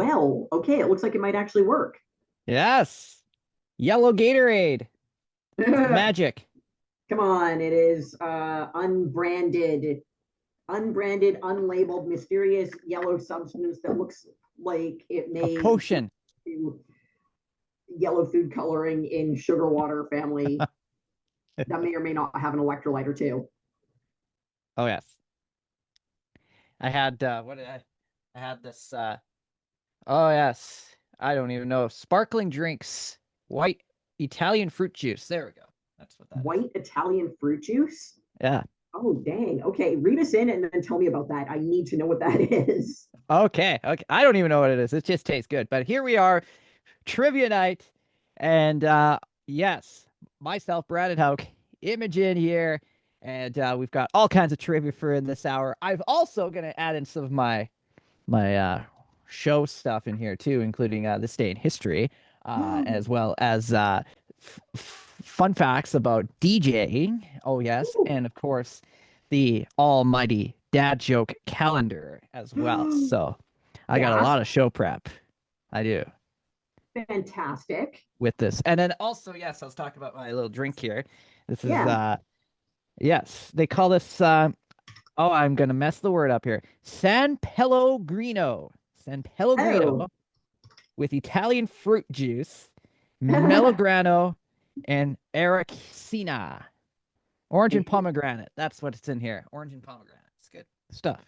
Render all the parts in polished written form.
Well, okay, it looks like it might actually work. Yes. Yellow Gatorade. It's Come magic. on, it is unbranded, unlabeled, mysterious yellow substance that looks like it A may potion. yellow food coloring in sugar water family that may or may not have an electrolyte or two. Oh yes. I had what did I had this oh yes. I don't even know. Sparkling drinks. White Italian fruit juice. There we go. That's what that is. White Italian fruit juice? Yeah. Oh, dang. Okay, read us in and then tell me about that. I need to know what that is. Okay. Okay. I don't even know what it is. It just tastes good. But here we are, trivia night. And yes, myself, Brad and Hauk, Imogen here. And we've got all kinds of trivia for in this hour. I've also gonna add in some of my show stuff in here too, including this day in history, as well as fun facts about DJing. Oh yes, and of course the almighty dad joke calendar as well. So I got a Yeah, lot of show prep. I do fantastic. with this, and then also yes, I was talking about my little drink here. This is Yeah. yes, they call this oh, I'm gonna mess the word up here. San Pellegrino. San Oh. Pellegrino with Italian fruit juice, Melograno, and Ericina. Orange and pomegranate. That's what's in here. Orange and pomegranate. It's good stuff.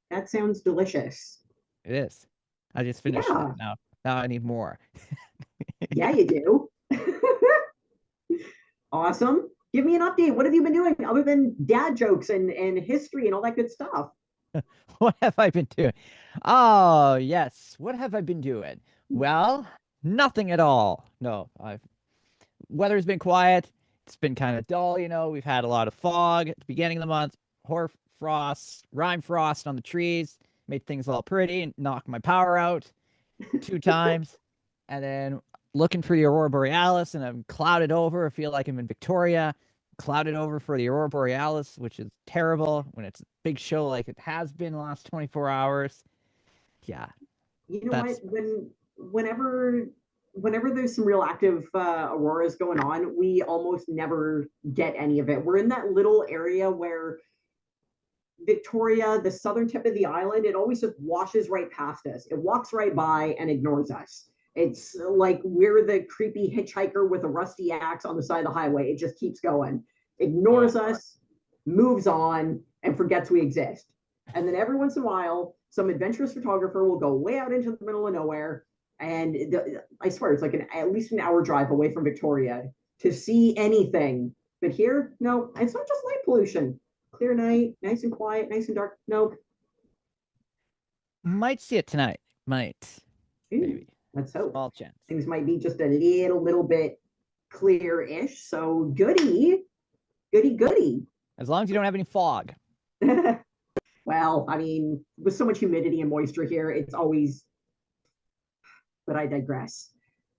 That sounds delicious. It is. I just finished it. Yeah. Now I need more. Yeah, you do. Awesome. Give me an update. What have you been doing other than dad jokes and history and all that good stuff? What have I been doing? Oh, yes. What have I been doing? Well, nothing at all. No, I've weather's been quiet. It's been kind of dull, you know. We've had a lot of fog at the beginning of the month, hoar frost, rime frost on the trees, made things all pretty, and knocked my power out 2 times. And then looking for the aurora borealis, and I'm clouded over. I feel like I'm in Victoria, clouded over for the aurora borealis, which is terrible when it's a big show like it has been the last 24 hours. Yeah, You know what? that's Whenever there's some real active auroras going on, we almost never get any of it. We're in that little area where Victoria, the southern tip of the island, it always just washes right past us. It walks right by and ignores us. It's like we're the creepy hitchhiker with a rusty axe on the side of the highway. It just keeps going, oh, ignores us, moves on, and forgets we exist. And then every once in a while, some adventurous photographer will go way out into the middle of nowhere. And I swear, it's like at least an hour drive away from Victoria to see anything. But here, no, it's not just light pollution. Clear night, nice and quiet, nice and dark. Nope. might see it tonight. Might Ooh, maybe let's hope. small chance. Things might be just a little bit clear-ish. So goody, goody, goody. As long as you don't have any fog. Well, I mean, with so much humidity and moisture here, it's always, but I digress.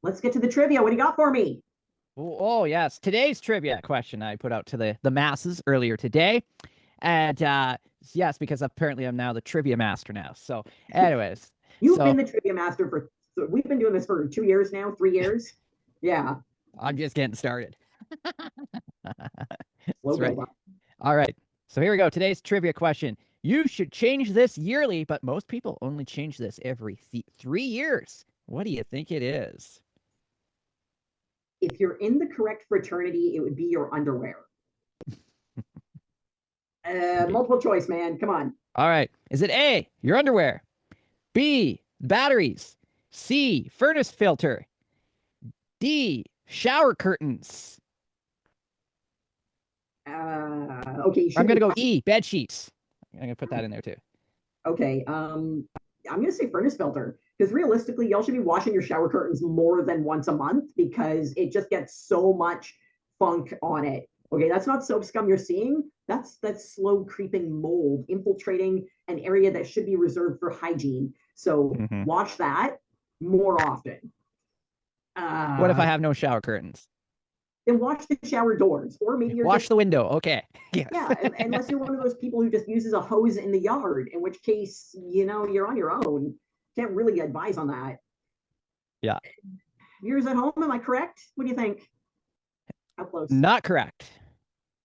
Let's get to the trivia. What do you got for me? Oh, yes. Today's trivia question I put out to the masses earlier today. And yes, because apparently I'm now the trivia master now. So, anyways, You've so been the trivia master for, we've been doing this for 2 years now, 3 years. Yeah. I'm just getting started. Slow That's right. build up. All right. So here we go. Today's trivia question. You should change this yearly, but most people only change this every 3 years. What do you think it is? If you're in the correct fraternity, it would be your underwear. Okay. Multiple choice, man. Come on. All right. Is it A, your underwear? B, batteries? C, furnace filter? D, shower curtains? Okay, you I'm shouldn't gonna be go washing. E, bed sheets. I'm gonna put that in there too. Okay, I'm gonna say furnace filter because realistically, y'all should be washing your shower curtains more than once a month because it just gets so much funk on it. Okay, that's not soap scum you're seeing. That's slow creeping mold infiltrating an area that should be reserved for hygiene. So Hmm. wash that more often. What if I Uh, have no shower curtains? then wash the shower doors, or maybe you're Wash just the window. Okay. Yes. yeah, unless you're one of those people who just uses a hose in the yard, in which case, you're on your own. can't really advise on that. Yeah. Viewers at home, am I correct? What do you think? How close? Not correct.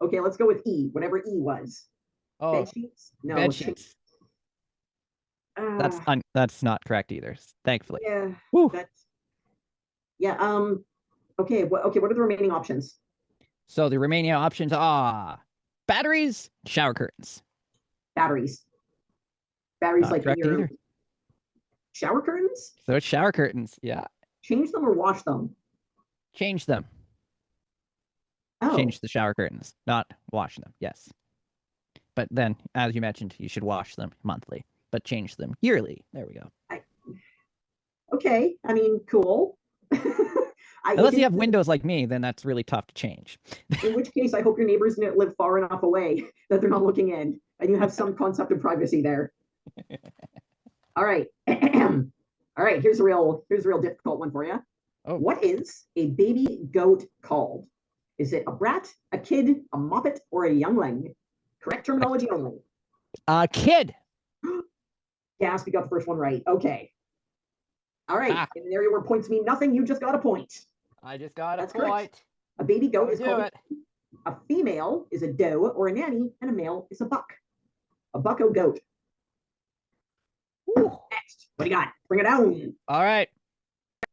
Okay, let's go with E, whatever E was. Bed Oh, sheets? No, bed it's sheets. uh, That's not correct either, thankfully. yeah, Whew. that's yeah. Okay, what are the remaining options? So the remaining options are batteries, shower curtains. Batteries. Batteries Not like in correct your either. shower curtains? So it's shower curtains. Yeah. Change them or wash them? Change them. Oh, Change the shower curtains, not wash them. Yes. But then, as you mentioned, you should wash them monthly, but change them yearly. There we go. I, okay. I mean, cool. Unless you have windows like me, then that's really tough to change. In which case, I hope your neighbors live far enough away that they're not looking in, and you have some concept of privacy there. All right. All right. Here's a real difficult one for you. Oh, What is a baby goat called? Is it a brat, a kid, a moppet, or a youngling? Correct terminology only. a kid. Gasp, you got the first one right. Okay. All right. Ah, In an area where points mean nothing, you just got a point. I just got a That's point. correct. A baby goat is do called it. a female is a doe or a nanny, and a male is a buck. A bucko goat. Whew. Next, what do you got? Bring it down. All right.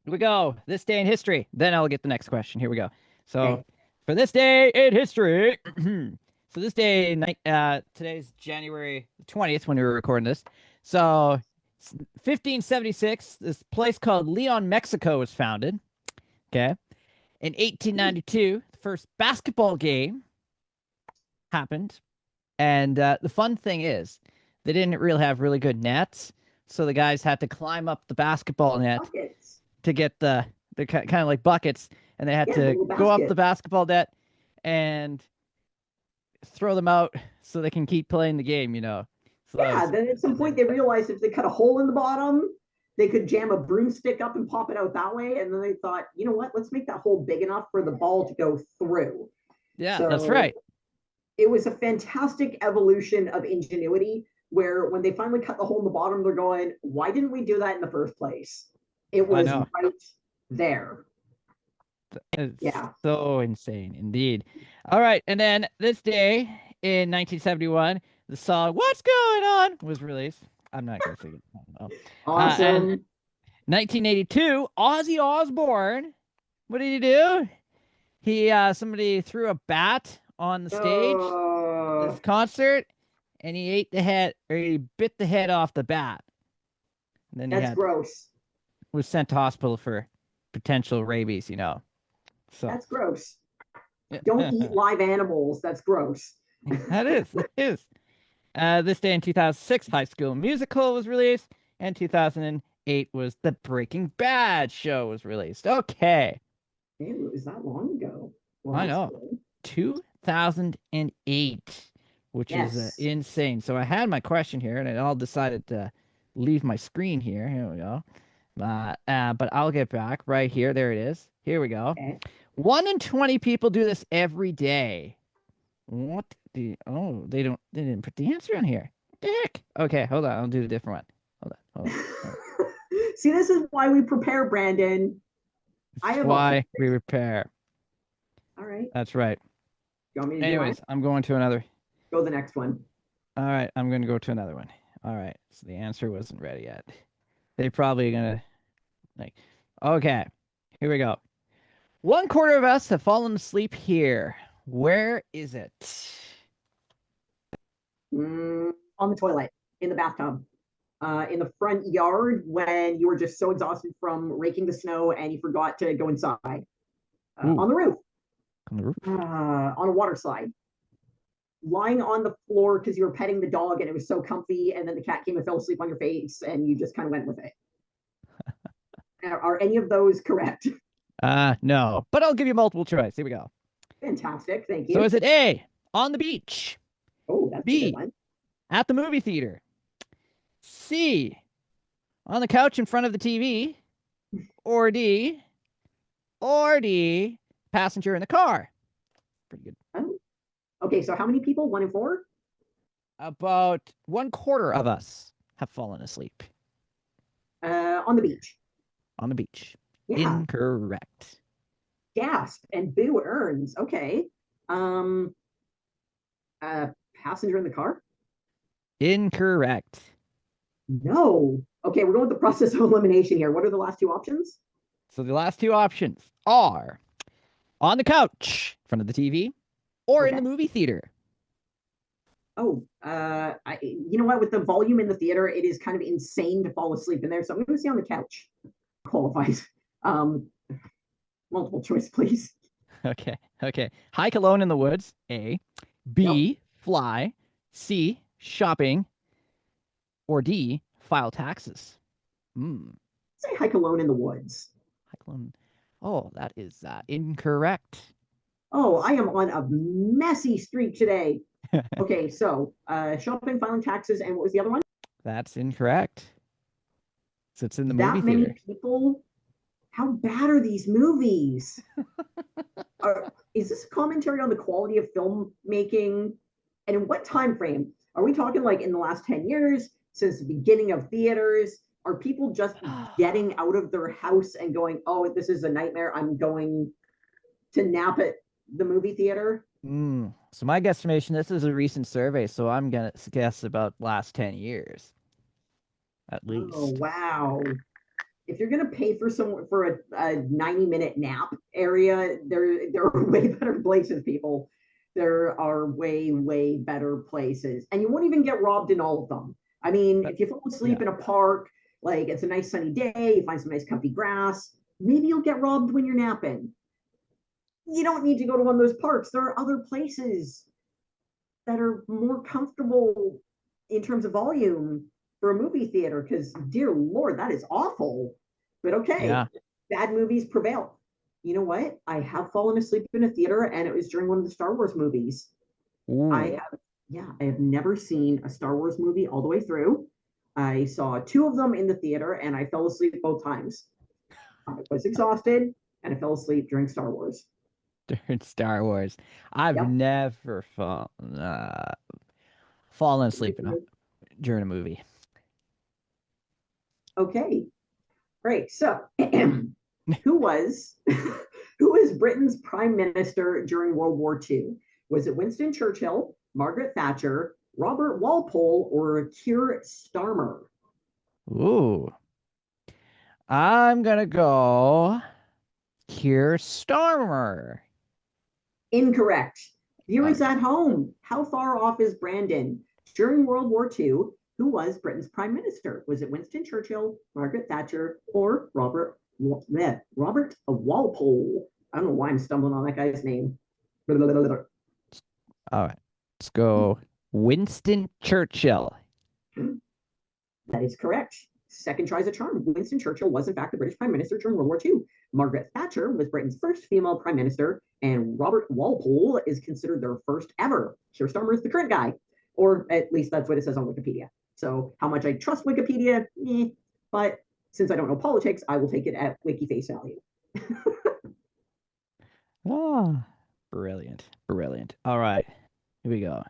Here we go. This day in history. Then I'll get the next question. Here we go. So, Okay. for this day in history, so this day, today's January 20th when we were recording this. So, 1576, this place called Leon, Mexico was founded. Okay. In 1892, the first basketball game happened. And the fun thing is, they didn't really have really good nets. So the guys had to climb up the basketball net Buckets. to get the kind of like buckets, and they had Yeah, to little go up the baskets. basketball net and throw them out so they can keep playing the game, you know. So that Yeah, was, then at some and point then they realized if they cut a hole in the bottom, they could jam a broomstick up and pop it out that way. And then they thought, you know what? Let's make that hole big enough for the ball to go through. yeah, that's So right. it was a fantastic evolution of ingenuity where when they finally cut the hole in the bottom, they're going, why didn't we do that in the first place? It I was know. right there. It's Yeah. so insane indeed. All right, and then this day in 1971, the song "What's Going On" was released. I'm not gonna sing it. I don't know. And Awesome. 1982, Ozzy Osbourne. What did he do? He somebody threw a bat on the stage this concert, and he ate the head, or he bit the head off the bat. And then he that's had gross. was sent to hospital for potential rabies, you know. So That's gross. Don't eat live animals. That's gross. that is. This day in 2006, High School Musical was released, and 2008 was the Breaking Bad show was released. Okay, It was that long ago. Well, I that's know. good. 2008, which is Yes. insane. So I had my question here, and I all decided to leave my screen here. Here we go. But I'll get back right here. There it is. Here we go. Okay. 1 in 20 people do this every day. What oh, they didn't put the answer on here. What the heck? Okay, hold on. I'll do a different one. Hold on. See, this is why we prepare, Brandon. I This is have a whole. why we repair. All right. That's right. You want me to do mine? Anyways, I'm going to another. Go to the next one. All right, I'm going to go to another one. All right. So the answer wasn't ready yet. They probably gonna like. Okay, here we go. 1/4 of us have fallen asleep here. Where is it? On the toilet, in the bathtub, in the front yard when you were just so exhausted from raking the snow and you forgot to go inside. Ooh, On the roof, on the roof. on a water slide, lying on the floor because you were petting the dog and it was so comfy, and then the cat came and fell asleep on your face, and you just kind of went with it. Are any of those correct? No, but I'll give you multiple choice. Here we go. Fantastic, thank So you. is it A, on the beach, Oh, that's a good B, one. at the movie theater, C, on the couch in front of the TV, or D, passenger in the car? Pretty good. Oh. Okay, so how many people? 1 in 4? About 1/4 of us have fallen asleep. On the beach. On the beach. Yeah. Incorrect. Gasp and boo earns. Okay. Um, Passenger in the car? Incorrect. No. Okay, we're going with the process of elimination here. What are the last two options? So the last two options are on the couch in front of the TV or in Okay. the movie theater. Oh, you know what? With the volume in the theater, it is kind of insane to fall asleep in there. So I'm going to say on the couch. Qualifies. Um, Multiple choice, please. Okay. Okay. Hike alone in the woods. A. Yep. B. Fly. C. Shopping. Or D. File taxes. Hmm. Say hike alone in the woods. Hike alone. Oh, that is incorrect. Oh, I am on a messy streak today. Okay, so shopping, filing taxes, and what was the other one? That's incorrect. So it's in the movie That many theater. people. How bad are these movies? Is this a commentary on the quality of filmmaking? And in what time frame? Are we talking like in the last 10 years, since the beginning of theaters? Are people just getting out of their house and going, oh, this is a nightmare. I'm going to nap at the movie theater? So my guesstimation, this is a recent survey, so I'm gonna guess about last 10 years at Oh, least. wow. If you're gonna pay for a 90-minute nap area, there are way better places, people. There are way better places, and you won't even get robbed in all of them. I mean, But if you fall asleep yeah. in a park, like it's a nice sunny day, you find some nice comfy grass, maybe you'll get robbed when you're napping. You don't need to go to one of those parks. There are other places that are more comfortable in terms of volume for a movie theater because dear lord, that is awful. But okay, Yeah. bad movies prevail. You know what, I have fallen asleep in a theater and it was during one of the Star Wars movies. I Ooh. have, yeah, I have never seen a Star Wars movie all the way through. I saw two of them in the theater and I fell asleep both times. I was exhausted and I fell asleep during Star Wars. During Star Wars. I've Yep. never fallen asleep during a movie. Okay, great. So who was who was Britain's prime minister during World War II? Was it Winston Churchill, Margaret Thatcher, Robert Walpole, or Keir Starmer? Ooh. I'm gonna go Keir Starmer. Incorrect. Viewers Okay. at home, how far off is Brandon? During World War II, who was Britain's prime minister? Was it Winston Churchill, Margaret Thatcher, or Robert Walpole? I don't know why I'm stumbling on that guy's name. All right. Let's go Winston Churchill. That is correct. Second tries a charm. Winston Churchill was, in fact, the British Prime Minister during World War II. Margaret Thatcher was Britain's first female Prime Minister, and Robert Walpole is considered their first ever. Keir Starmer is the current guy, or at least that's what it says on Wikipedia. So, how much I trust Wikipedia, but since I don't know politics, I will take it at wiki face value. Ah, brilliant. Brilliant. All right. Here we go.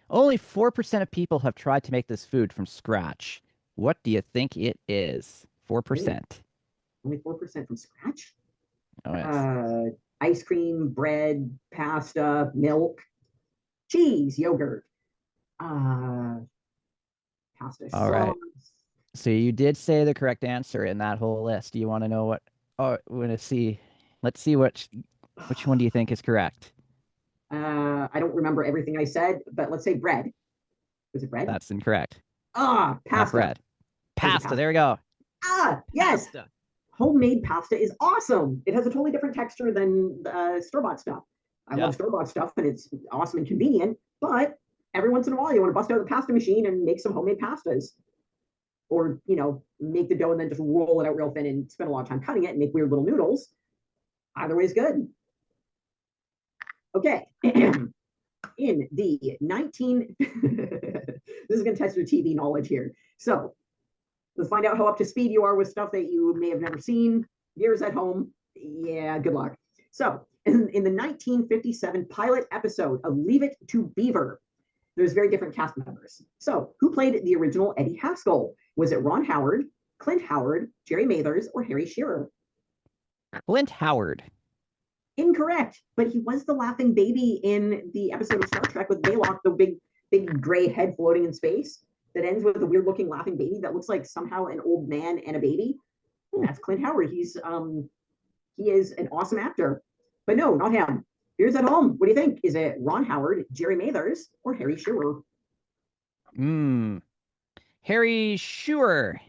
Only 4% of people have tried to make this food from scratch. What do you think it is? Really? 4%. Only 4% from scratch? Oh, yes. Uh, Ice cream, bread, pasta, milk, cheese, yogurt, uh, pasta All right. sauce. So you did say the correct answer in that whole list. Do you want to know what? Oh, want to see. Let's see which one do you think is correct? I don't remember everything I said, but let's say bread. Was it bread? That's incorrect. Not Pasta. bread. Was it Pasta. pasta? There we go. Yes. Pasta. Homemade pasta is awesome. It has a totally different texture than store-bought stuff. I love Yep. store-bought stuff and it's awesome and convenient, but every once in a while you want to bust out the pasta machine and make some homemade pastas. Or, make the dough and then just roll it out real thin and spend a lot of time cutting it and make weird little noodles. Either way is good. Okay. In the 19 this is going to test your TV knowledge here. So let's find out how up to speed you are with stuff that you may have never seen. Viewers at home, yeah, good luck. So in the 1957 pilot episode of Leave It to Beaver, there's very different cast members. So who played the original Eddie Haskell? Was it Ron Howard, Clint Howard, Jerry Mathers, or Harry Shearer? Clint Howard. Incorrect, but he was the laughing baby in the episode of Star Trek with Baylock, the big gray head floating in space that ends with a weird looking laughing baby that looks like somehow an old man and a baby. And that's Clint Howard. He is an awesome actor. But no, not him. Here's at home. What do you think? Is it Ron Howard, Jerry Mathers, or Harry Shearer? Harry Shearer.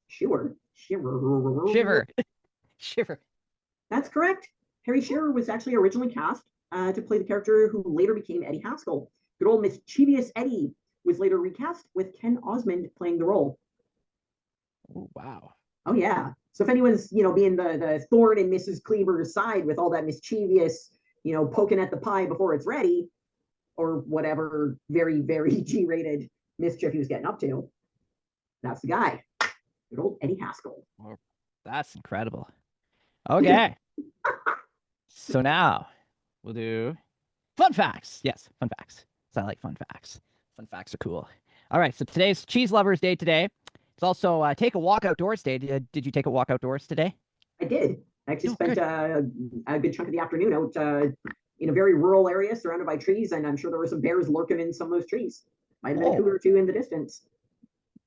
Shearer. Shiver. Shiver. That's correct. Harry Shearer was actually originally cast to play the character who later became Eddie Haskell. Good old mischievous Eddie was later recast with Ken Osmond playing the role. Oh, wow. Oh, yeah. So if anyone's, being the thorn in Mrs. Cleaver's side with all that mischievous, poking at the pie before it's ready, or whatever very, very G-rated mischief he was getting up to, that's the guy. Good old Eddie Haskell. Oh, that's incredible. Okay. So now we'll do fun facts. Yes, fun facts. So I like fun facts. Fun facts are cool. All right. So today's Cheese Lovers Day today. It's also Take a Walk Outdoors Day. Did you take a walk outdoors today? I did. I actually spent a good chunk of the afternoon out in a very rural area surrounded by trees, and I'm sure there were some bears lurking in some of those trees. Might have been a cougar or two in the distance.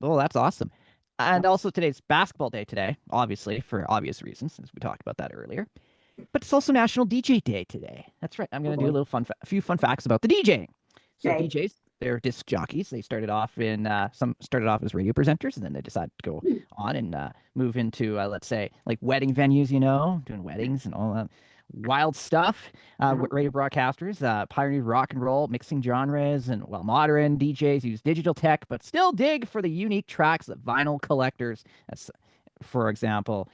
Oh, that's awesome. And also today's basketball day today, obviously, for obvious reasons, since we talked about that earlier. But it's also National DJ Day today. That's right. I'm going to do a few fun facts about the DJing. So DJs, they're disc jockeys. They started off as radio presenters, and then they decided to go on and move into, let's say, like wedding venues, doing weddings and all that wild stuff. Radio broadcasters pioneered rock and roll, mixing genres, and while modern DJs use digital tech, but still dig for the unique tracks that vinyl collectors, for example,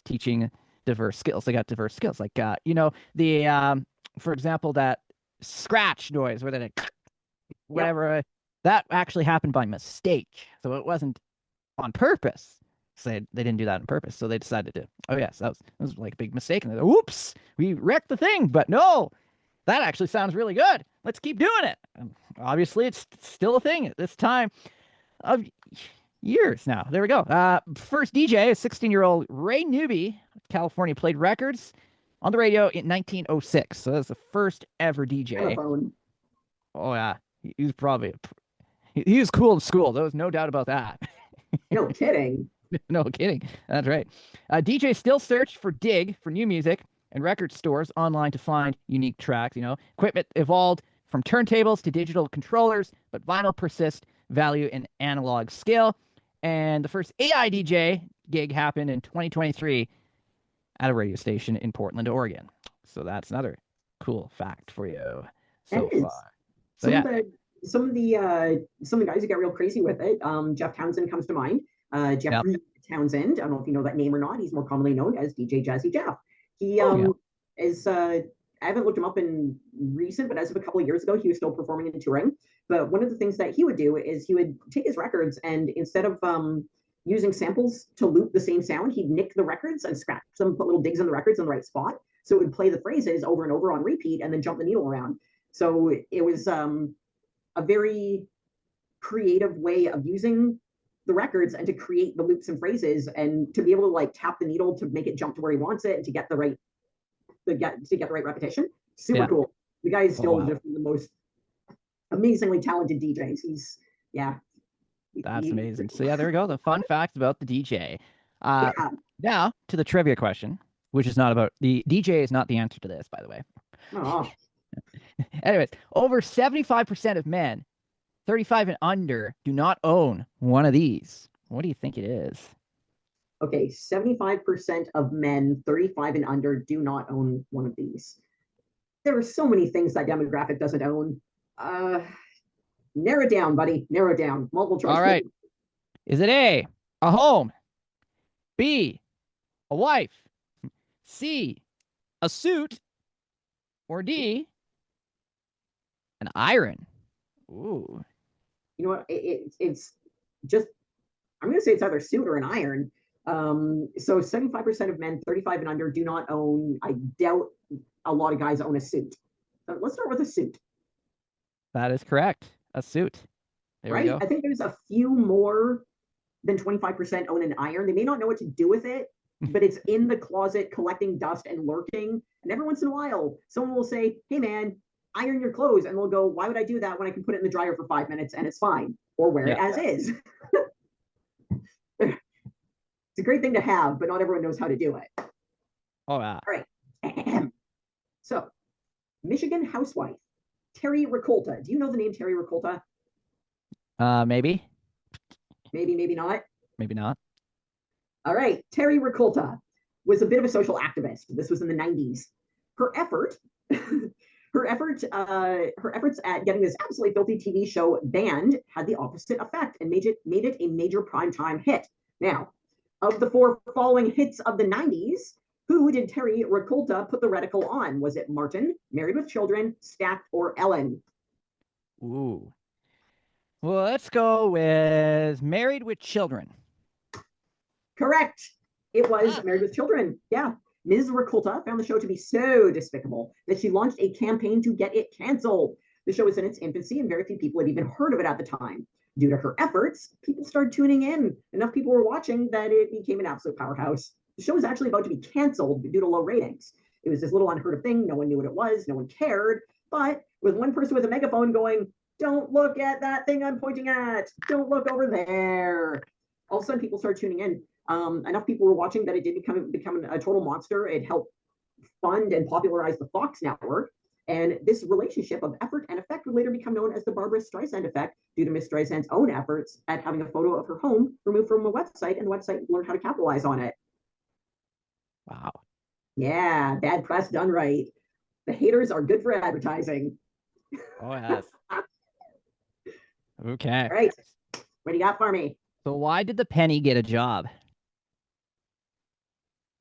teaching diverse skills. They got diverse skills, like for example, that scratch noise where they whatever that actually happened by mistake, so it wasn't on purpose. So they didn't do that on purpose. So they decided to, that was like a big mistake. And they're like, whoops, we wrecked the thing. But no, that actually sounds really good. Let's keep doing it. Obviously, it's still a thing at this time of years now. There we go. First DJ, a 16-year-old Ray Newby, California, played records on the radio in 1906. So that's the first ever DJ. Telephone. Oh, yeah. He was cool in school. There was no doubt about that. No kidding. No kidding. That's right. DJs still search for new music and record stores online to find unique tracks. Equipment evolved from turntables to digital controllers, but vinyl persists value in analog scale. And the first AI DJ gig happened in 2023 at a radio station in Portland, Oregon. So that's another cool fact for you so far. So some of the guys who get real crazy with it. Jeff Townsend comes to mind. Jeffrey Townsend. I don't know if you know that name or not. He's more commonly known as DJ Jazzy Jeff. He is. I haven't looked him up in recent, but as of a couple of years ago, he was still performing and touring. But one of the things that he would do is he would take his records and instead of using samples to loop the same sound, he'd nick the records and scratch them, put little digs in the records in the right spot, so it would play the phrases over and over on repeat, and then jump the needle around. So it was a very creative way of using the records and to create the loops and phrases and to be able to like tap the needle to make it jump to where he wants it and to get the right repetition. Super cool. The guy is still just the most amazingly talented DJs. That's amazing. So there we go. The fun facts about the DJ. Now to the trivia question, which is not about the DJ is not the answer to this, by the way. Oh. Anyways, over 75% of men 35 and under do not own one of these. What do you think it is? Okay, 75% of men 35 and under do not own one of these. There are so many things that demographic doesn't own. Narrow it down, buddy. Narrow it down. Multiple choice. All right. Is it A, a home, B, a wife, C, a suit, or D, an iron? Ooh. You know what? It's just, I'm going to say it's either suit or an iron. So 75% of men 35 and under do not own, I doubt a lot of guys own a suit. So let's start with a suit. That is correct. A suit. There we go. I think there's a few more than 25% own an iron. They may not know what to do with it, but it's in the closet collecting dust and lurking. And every once in a while, someone will say, hey, man, iron your clothes. And they'll go, why would I do that when I can put it in the dryer for 5 minutes and it's fine? Or wear it as is. It's a great thing to have, but not everyone knows how to do it. Oh, yeah. All right. So, Michigan housewife, Terry Ricolta. Do you know the name Terry Ricolta? Maybe. Maybe, maybe not. Maybe not. All right. Terry Ricolta was a bit of a social activist. This was in the 90s. Her effort, her efforts at getting this absolutely filthy TV show banned had the opposite effect and made it a major primetime hit. Now, of the 4 following hits of the 90s, who did Terry Ricolta put the reticle on? Was it Martin, Married with Children, Stacked, or Ellen? Ooh. Well, let's go with Married with Children. Correct. It was Married with Children. Yeah. Ms. Ricolta found the show to be so despicable that she launched a campaign to get it canceled. The show was in its infancy and very few people had even heard of it at the time. Due to her efforts, people started tuning in. Enough people were watching that it became an absolute powerhouse. The show was actually about to be canceled due to low ratings. It was this little unheard of thing. No one knew what it was. No one cared. But with one person with a megaphone going, don't look at that thing I'm pointing at. Don't look over there. All of a sudden, people started tuning in. Enough people were watching that it did become a total monster. It helped fund and popularize the Fox network. And this relationship of effort and effect would later become known as the Barbra Streisand effect due to Miss Streisand's own efforts at having a photo of her home removed from a website, and the website learned how to capitalize on it. Wow. Yeah, bad press done right. The haters are good for advertising. Oh, yes. Okay. All right. What do you got for me? So why did the penny get a job?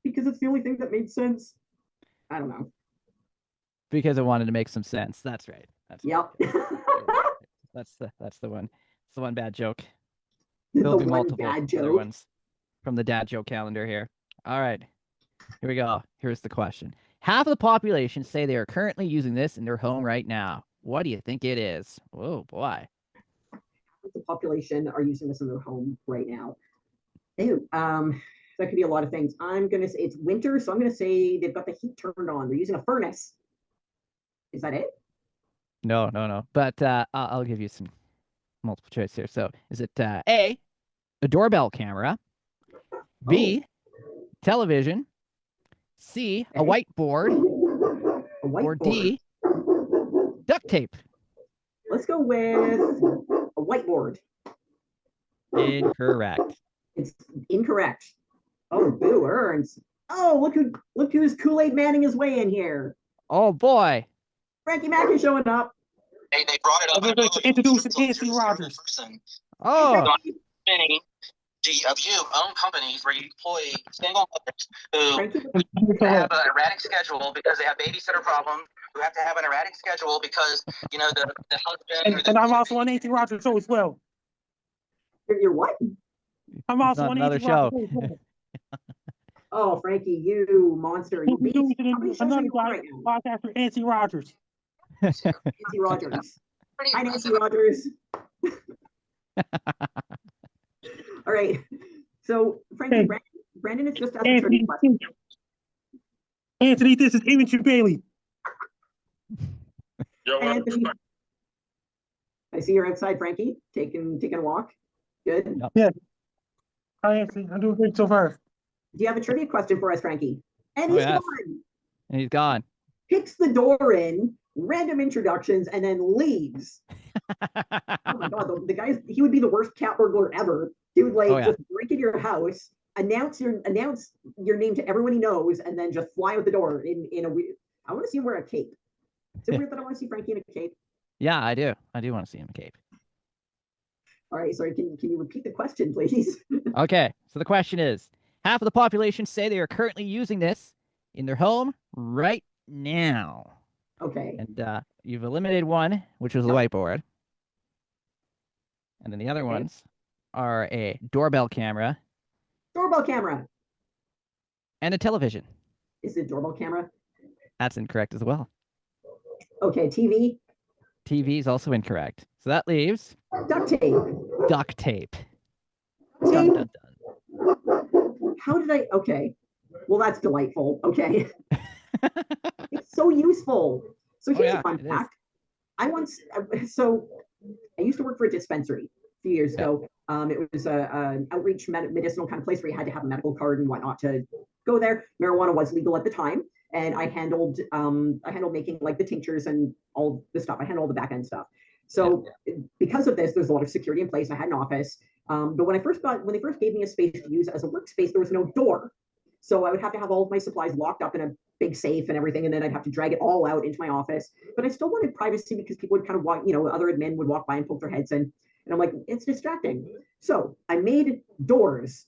Because it's the only thing that made sense. I don't know. Because it wanted to make some sense. That's right. That's yep. Right. That's the one. It's the one bad joke. There'll be multiple other ones from the dad joke calendar here. All right. Here we go. Here's the question. Half of the population say they are currently using this in their home right now. What do you think it is? Oh, boy. The population are using this in their home right now. Ew, that could be a lot of things. I'm going to say it's winter, so I'm going to say they've got the heat turned on. They're using a furnace. Is that it? No. But I'll give you some multiple choice here. So is it A, a doorbell camera, B, television, C, a whiteboard, or D, duct tape? Let's go with a whiteboard. Incorrect. It's incorrect. Oh, boo earns. Oh, look who's Kool-Aid Manning his way in here. Oh boy. Frankie Mac is showing up. They brought it up. I'm going to introduce Anthony Rogers. Oh. Many GWU-owned companies where you employ single mothers who have an erratic schedule because they have babysitter problems, who have to have an erratic schedule because, you know, the husband... And I'm also on Anthony Rogers' show as well. You're what? I'm also on another Anthony show. Rogers' show. Oh, Frankie, you monster. You beat another guy, podcaster, Anthony Rogers. Nancy Rogers. Hi, Nancy Rogers. All right. So, Frankie, Hey. Brandon is just asked a trivia question. Anthony, this is Imogen Bailey. Yo, Anthony, I see you're outside, Frankie, taking a walk. Good. Yep. Yeah. Hi, Anthony. I'm doing great so far. Do you have a trivia question for us, Frankie? And he's gone. And he's gone. Kicks the door in, random introductions, and then leaves. Oh my god, the guy, he would be the worst cat burglar ever. He would just break into your house, announce your name to everyone he knows, and then just fly out the door in a weird. I want to see him wear a cape. Is it weird that I want to see Frankie in a cape? Yeah, I do. I do want to see him in a cape. All right, sorry, can you repeat the question, please? Okay, so the question is, half of the population say they are currently using this in their home right now. Okay. And you've eliminated one, which was the whiteboard. And then the other ones are a doorbell camera. Doorbell camera. And a television. Is it doorbell camera? That's incorrect as well. Okay, TV. TV is also incorrect. So that leaves Duct tape. duct tape. Dun, dun, How did I? Okay. Well, that's delightful. Okay. It's so useful. So here's a fun fact. I once, so I used to work for a dispensary a few years ago. It was an outreach medicinal kind of place where you had to have a medical card and whatnot to go there. Marijuana was legal at the time, and I handled making like the tinctures and all the stuff. I handled all the back end stuff. So because of this, there's a lot of security in place. I had an office, but when they first gave me a space to use as a workspace, there was no door. So I would have to have all of my supplies locked up in a big safe and everything, and then I'd have to drag it all out into my office. But I still wanted privacy because people would kind of walk, other admin would walk by and poke their heads in, and I'm like, it's distracting. So I made doors.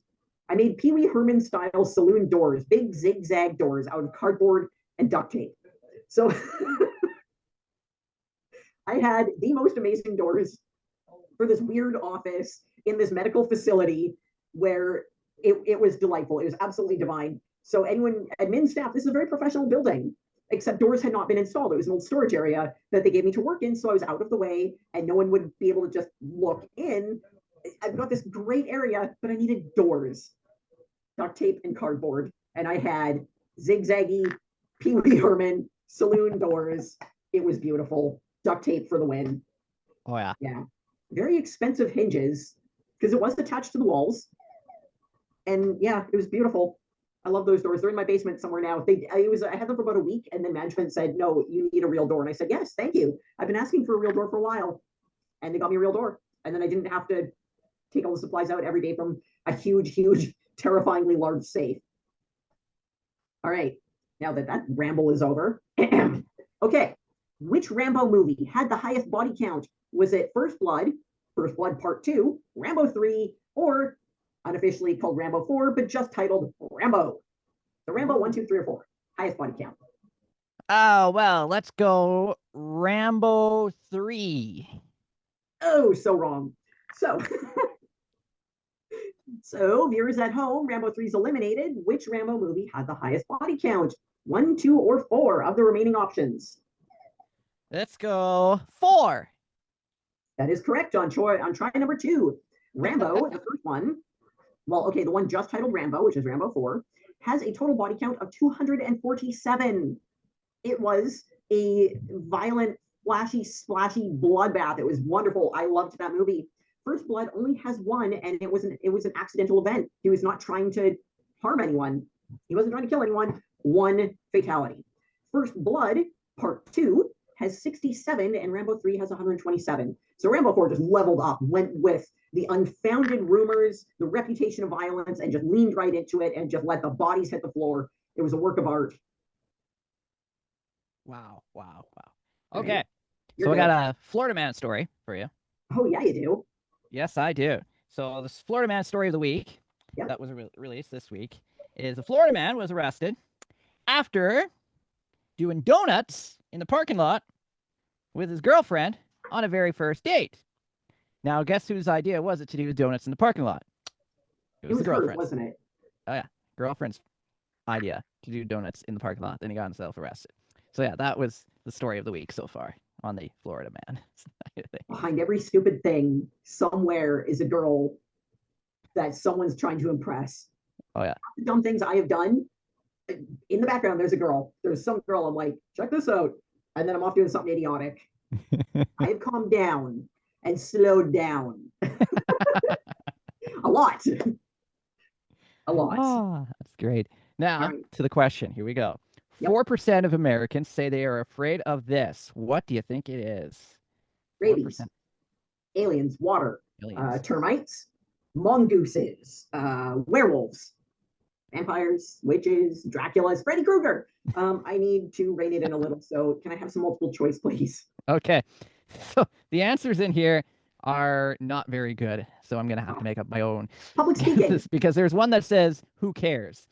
I made Pee Wee Herman style saloon doors, big zigzag doors out of cardboard and duct tape. So I had the most amazing doors for this weird office in this medical facility where it was delightful. It was absolutely divine. So anyone, admin staff, this is a very professional building, except doors had not been installed. It was an old storage area that they gave me to work in. So I was out of the way and no one would be able to just look in. I've got this great area, but I needed doors, duct tape and cardboard. And I had zigzaggy Pee Wee Herman saloon doors. It was beautiful. Duct tape for the win. Oh, yeah. Yeah. Very expensive hinges because it was attached to the walls. And yeah, it was beautiful. I love those doors. They're in my basement somewhere now. I had them for about a week, and then management said, "No, you need a real door." And I said, "Yes, thank you. I've been asking for a real door for a while," and they got me a real door. And then I didn't have to take all the supplies out every day from a huge, huge, terrifyingly large safe. All right, now that ramble is over. Okay, which Rambo movie had the highest body count? Was it First Blood Part 2, Rambo 3, or unofficially called Rambo 4, but just titled Rambo? So Rambo 1, 2, 3, or 4. Highest body count. Oh, well, let's go Rambo 3. Oh, so wrong. So, so viewers at home, Rambo 3 is eliminated. Which Rambo movie had the highest body count? 1, 2, or 4 of the remaining options? Let's go 4. That is correct on try number 2. Rambo, the first one, well, okay, the one just titled Rambo, which is Rambo 4, has a total body count of 247. It was a violent, flashy, splashy bloodbath. It was wonderful. I loved that movie. First Blood only has one, and it was an accidental event. He was not trying to harm anyone. He wasn't trying to kill anyone. One fatality. First Blood Part 2 has 67, and Rambo 3 has 127. So Rambo 4 just leveled up, went with the unfounded rumors, the reputation of violence, and just leaned right into it and just let the bodies hit the floor. It was a work of art. Wow. Okay. Right. So I got a Florida man story for you. Oh, yeah, you do. Yes, I do. So this Florida man story of the week that was released this week is a Florida man was arrested after doing donuts in the parking lot with his girlfriend on a very first date. Now, guess whose idea was it to do donuts in the parking lot? It was the girlfriend's, wasn't it? Oh, yeah. Girlfriend's idea to do donuts in the parking lot. Then he got himself arrested. So, yeah, that was the story of the week so far on the Florida man. Behind every stupid thing, somewhere is a girl that someone's trying to impress. Oh, yeah. The dumb things I have done. In the background, there's a girl. There's some girl. I'm like, check this out. And then I'm off doing something idiotic. I have calmed down and slowed down. A lot. A lot. Oh, that's great. Now, to the question. Here we go. Yep. 4% of Americans say they are afraid of this. What do you think it is? Rabies, 4%. aliens, water, Aliens. termites, mongooses, werewolves, vampires, witches, Draculas, Freddy Krueger. I need to rein it in a little. So can I have some multiple choice, please? Okay. So the answers in here are not very good. So I'm going to have to make up my own. Public speaking. Because there's one that says, who cares?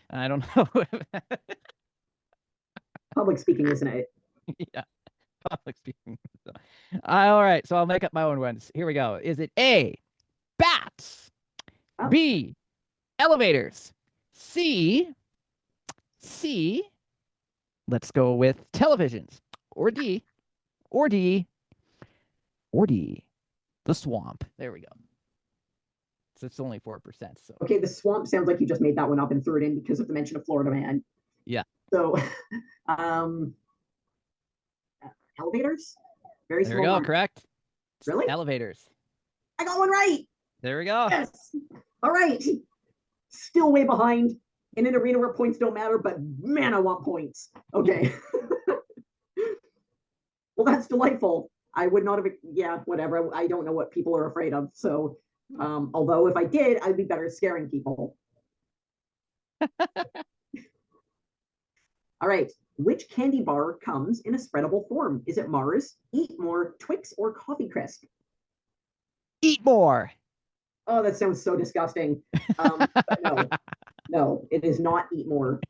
I don't know. Public speaking, isn't it? Yeah. Public speaking. All right. So I'll make up my own ones. Here we go. Is it A, bats? Oh. B, elevators? C, let's go with televisions. Or D, the swamp. There we go. It's only 4%. So Okay, the swamp sounds like you just made that one up and threw it in because of the mention of Florida Man. yeah. So, um, elevators. Very There we small. go. One. Correct. Really? Elevators. I got one right. There we go. Yes. All right. Still way behind in an arena where points don't matter, but man, I want points. Okay. Well, that's delightful. I would not have, yeah, whatever. I don't know what people are afraid of. So, although if I did, I'd be better at scaring people. All right. Which candy bar comes in a spreadable form? Is it Mars, Eat More, Twix, or Coffee Crisp? Eat more. Oh, that sounds so disgusting. But no, it is not Eat More.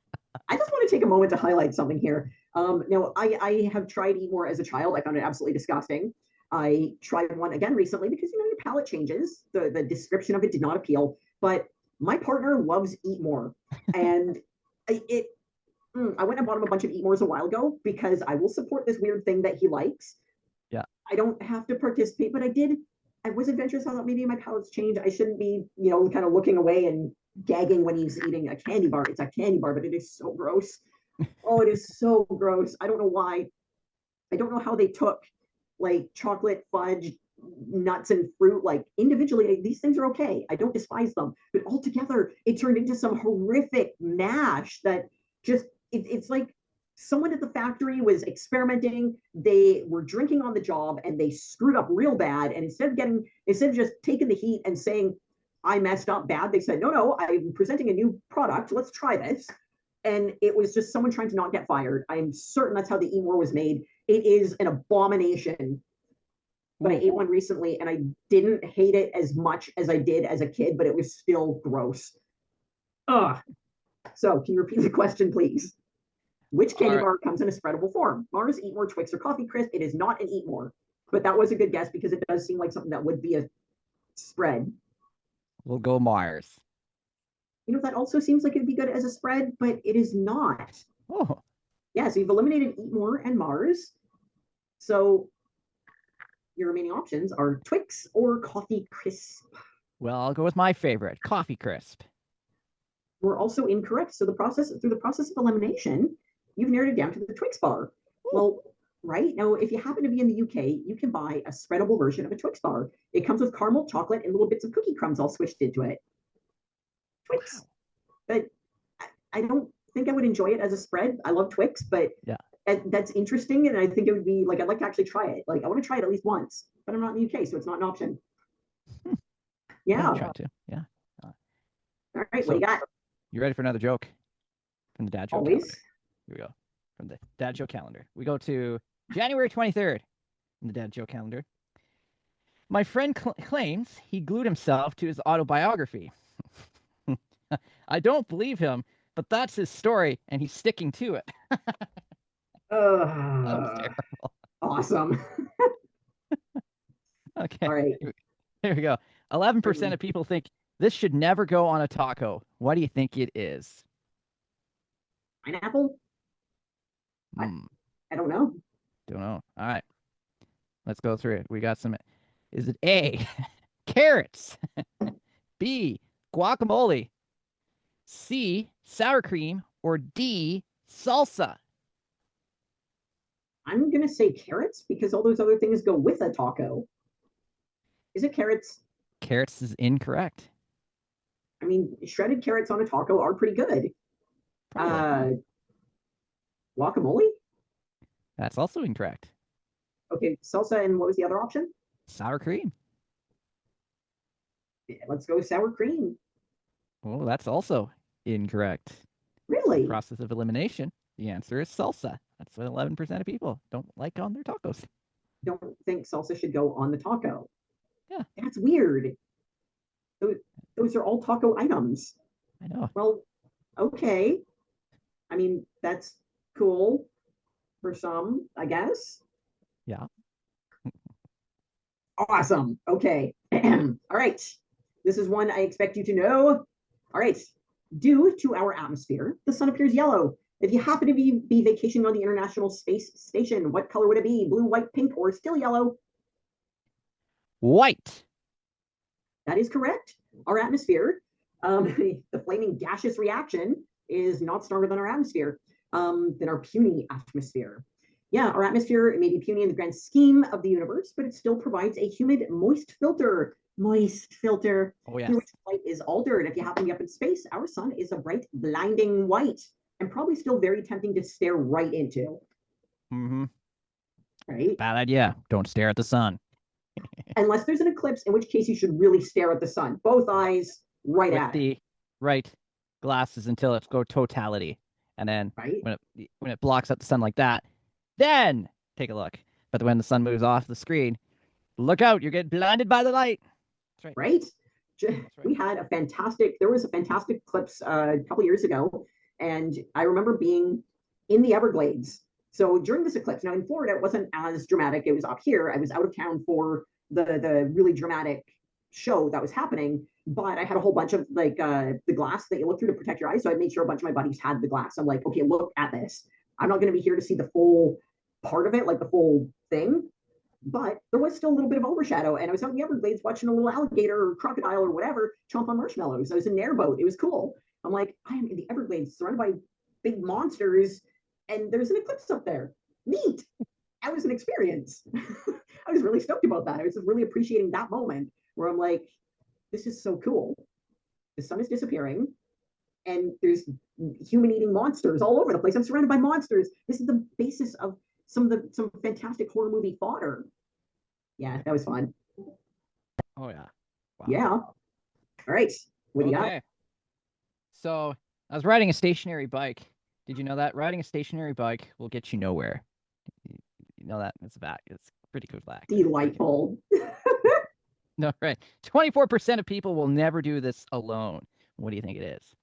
I just want to take a moment to highlight something here. Now, I have tried Eat More as a child. I found it absolutely disgusting. I tried one again recently because, your palate changes. The description of it did not appeal. But my partner loves Eat More. And I went and bought him a bunch of Eat Mores a while ago because I will support this weird thing that he likes. Yeah. I don't have to participate, but I was adventurous. I thought maybe my palate's changed. I shouldn't be, kind of looking away and gagging when he's eating a candy bar. It's a candy bar, but it is so gross. Oh, it is so gross. I don't know why. I don't know how they took like chocolate, fudge, nuts, and fruit. Like individually, these things are okay. I don't despise them, but altogether, it turned into some horrific mash that just it's like someone at the factory was experimenting. They were drinking on the job and they screwed up real bad. And instead of just taking the heat and saying, I messed up bad, they said, no, I'm presenting a new product. Let's try this. And it was just someone trying to not get fired. I'm certain that's how the E War was made. It is an abomination. But I ate one recently and I didn't hate it as much as I did as a kid, but it was still gross. Ugh. So can you repeat the question, please? Which candy bar comes in a spreadable form? Mars, Eat More, Twix, or Coffee Crisp? It is not an Eat More. But that was a good guess because it does seem like something that would be a spread. We'll go Mars. That also seems like it'd be good as a spread, but it is not. Oh. Yeah, so you've eliminated Eat More and Mars. So your remaining options are Twix or Coffee Crisp. Well, I'll go with my favorite, Coffee Crisp. We're also incorrect. So through the process of elimination, you've narrowed it down to the Twix bar. Ooh. Well, right now, if you happen to be in the UK, you can buy a spreadable version of a Twix bar. It comes with caramel, chocolate, and little bits of cookie crumbs all swished into it. Twix. But I don't think I would enjoy it as a spread. I love Twix, but yeah, that's interesting. And I think it would be like, I'd like to actually try it. Like, I want to try it at least once, but I'm not in the UK, so it's not an option. Yeah. Try to. Yeah. All right, what do you got? You ready for another joke from the dad joke Always. calendar? Here we go. From the dad joke calendar. We go to January 23rd in the dad joke calendar. My friend claims he glued himself to his autobiography. I don't believe him, but that's his story, and he's sticking to it. Awesome. Okay. All right. Here we go. 11% of people think this should never go on a taco. What do you think it is? Pineapple? I don't know. Don't know. All right. Let's go through it. We got some. Is it A, carrots? B, guacamole? C, sour cream? Or D, salsa? I'm going to say carrots because all those other things go with a taco. Is it carrots? Carrots is incorrect. I mean, shredded carrots on a taco are pretty good. Guacamole? That's also incorrect. Okay, salsa, and what was the other option? Sour cream. Yeah, let's go sour cream. Oh, that's also incorrect. Really? Process of elimination. The answer is salsa. That's what 11% of people don't like on their tacos. Don't think salsa should go on the taco. Yeah. That's weird. Those are all taco items. I know. Well, okay. I mean, that's cool for some, I guess. Yeah. Awesome. Okay. All right. This is one I expect you to know. All right. Due to our atmosphere, the sun appears yellow. If you happen to be vacationing on the International Space Station, what color would it be? Blue, white, pink, or still yellow? White. That is correct. our atmosphere, the flaming gaseous reaction is not stronger than our atmosphere, than our puny atmosphere. Yeah, our atmosphere may be puny in the grand scheme of the universe, but it still provides a humid, moist filter. Moist filter. Oh, yes. Through which light is altered. If you happen to be up in space, our sun is a bright, blinding white, and probably still very tempting to stare right into. Mm-hmm. Right? Bad idea. Don't stare at the sun. Unless there's an eclipse, in which case you should really stare at the sun. Both eyes right With at the it. right glasses until it's go totality. And then Right? when it blocks out the sun like that, then take a look. But when the sun moves off the screen, look out, you're getting blinded by the light. That's right. Right? Right. We had there was a fantastic eclipse a couple years ago, and I remember being in the Everglades. So during this eclipse, now in Florida, it wasn't as dramatic. It was up here. I was out of town for the really dramatic show that was happening, but I had a whole bunch of the glass that you look through to protect your eyes. So I made sure a bunch of my buddies had the glass. I'm like, okay, look at this. I'm not going to be here to see the full part of it, like the full thing, but there was still a little bit of overshadow, and I was out in the Everglades watching a little alligator or crocodile or whatever chomp on marshmallows. I was in an airboat. It was cool. I'm like, I am in the Everglades surrounded by big monsters, and there's an eclipse up there. Neat. That was an experience. I was really stoked about that. I was really appreciating that moment where I'm like, this is so cool. The sun is disappearing, and there's human-eating monsters all over the place. I'm surrounded by monsters. This is the basis of some fantastic horror movie fodder. Yeah, that was fun. Oh yeah. Wow. Yeah. All right. What do you got? So I was riding a stationary bike. Did you know that riding a stationary bike will get you nowhere? You know that? It's pretty cool fact. Delightful. No, right. 24% of people will never do this alone. What do you think it is?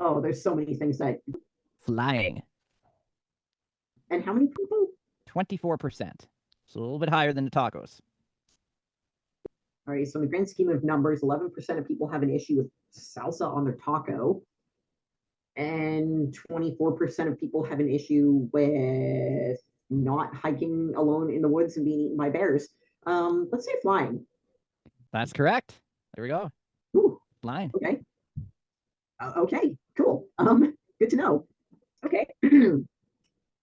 Oh, there's so many things that. Flying. And how many people? 24%. So a little bit higher than the tacos. All right. So in the grand scheme of numbers, 11% of people have an issue with salsa on their taco, and 24% of people have an issue with not hiking alone in the woods and being eaten by bears. Let's say flying. That's correct. There we go. Ooh, Flying. okay. Okay, cool. Good to know. Okay.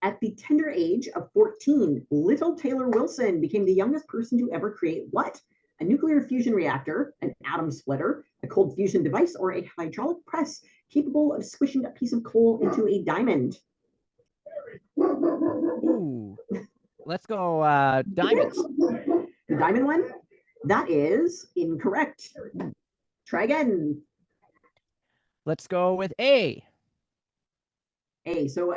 At the tender age of 14, little Taylor Wilson became the youngest person to ever create what? A nuclear fusion reactor, an atom splitter, a cold fusion device, or a hydraulic press capable of squishing a piece of coal into a diamond. Ooh. Let's go diamonds. The diamond one? That is incorrect. Try again. Let's go with A. A. So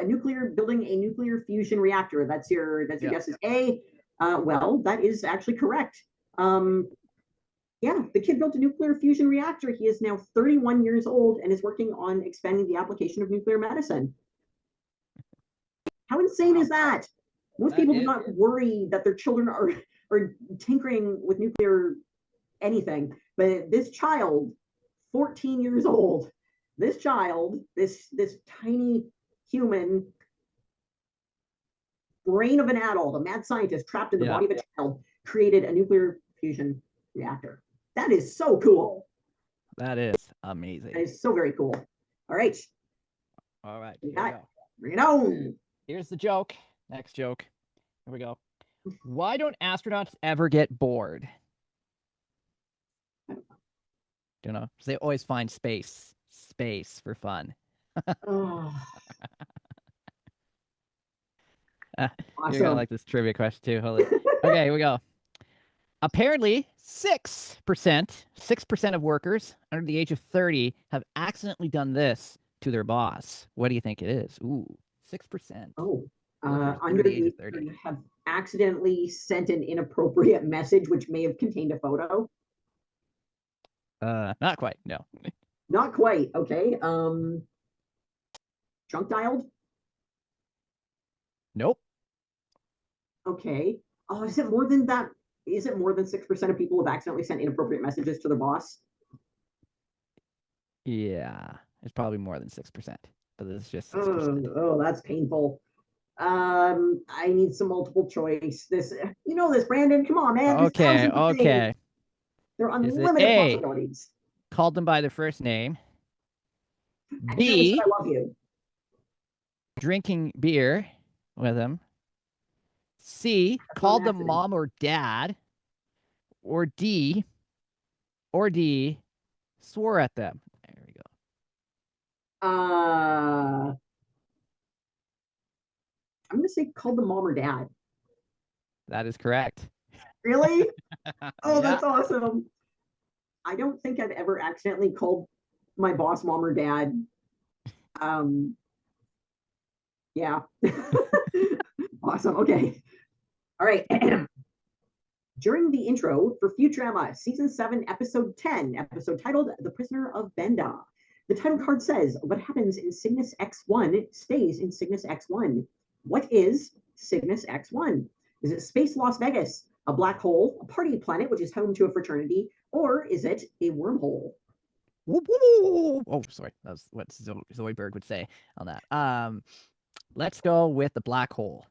building a nuclear fusion reactor. That's your guess is A. Well, that is actually correct. Yeah, the kid built a nuclear fusion reactor. He is now 31 years old and is working on expanding the application of nuclear medicine. How insane is that? Most people do not worry that their children are tinkering with nuclear anything. But this child, 14 years old, this tiny human brain of an adult, a mad scientist trapped in the body of a child, created a nuclear fusion reactor. That is so cool. That is amazing. That is so very cool. All right. All right. Bring it on. Here's the joke. Next joke. Here we go. Why don't astronauts ever get bored? Don't know. Because they always find space for fun. Oh. You're Awesome. gonna like this trivia question too. Hold it. Okay, here we go. Apparently, 6% of workers under the age of 30 have accidentally done this to their boss. What do you think it is? Ooh, 6%. Oh, under the age of 30 have accidentally sent an inappropriate message which may have contained a photo. Not quite. No. Not quite. Okay. Drunk dialed. Nope. Okay. Oh, is it more than that? Is it more than 6% of people have accidentally sent inappropriate messages to their boss? Yeah, it's probably more than 6%, but it's just 6%. Oh, that's painful. I need some multiple choice. This, Brandon. Come on, man. Okay. There are unlimited possibilities. called them by their first name. Accidentally said B, I love you. drinking beer with them. C, That's not called an them accident. mom or dad. Or D, swore at them. There we go. I'm gonna say called them mom or dad. That is correct. Really? Oh, Yeah. that's awesome. I don't think I've ever accidentally called my boss mom or dad. Yeah. Awesome. Okay. All right. During the intro for Futurama, Season 7, Episode 10, episode titled The Prisoner of Benda, the title card says, what happens in Cygnus X1 stays in Cygnus X1. What is Cygnus X1? Is it Space Las Vegas, a black hole, a party planet which is home to a fraternity, or is it a wormhole? Oh, sorry. That was what Zoidberg would say on that. Let's go with the black hole.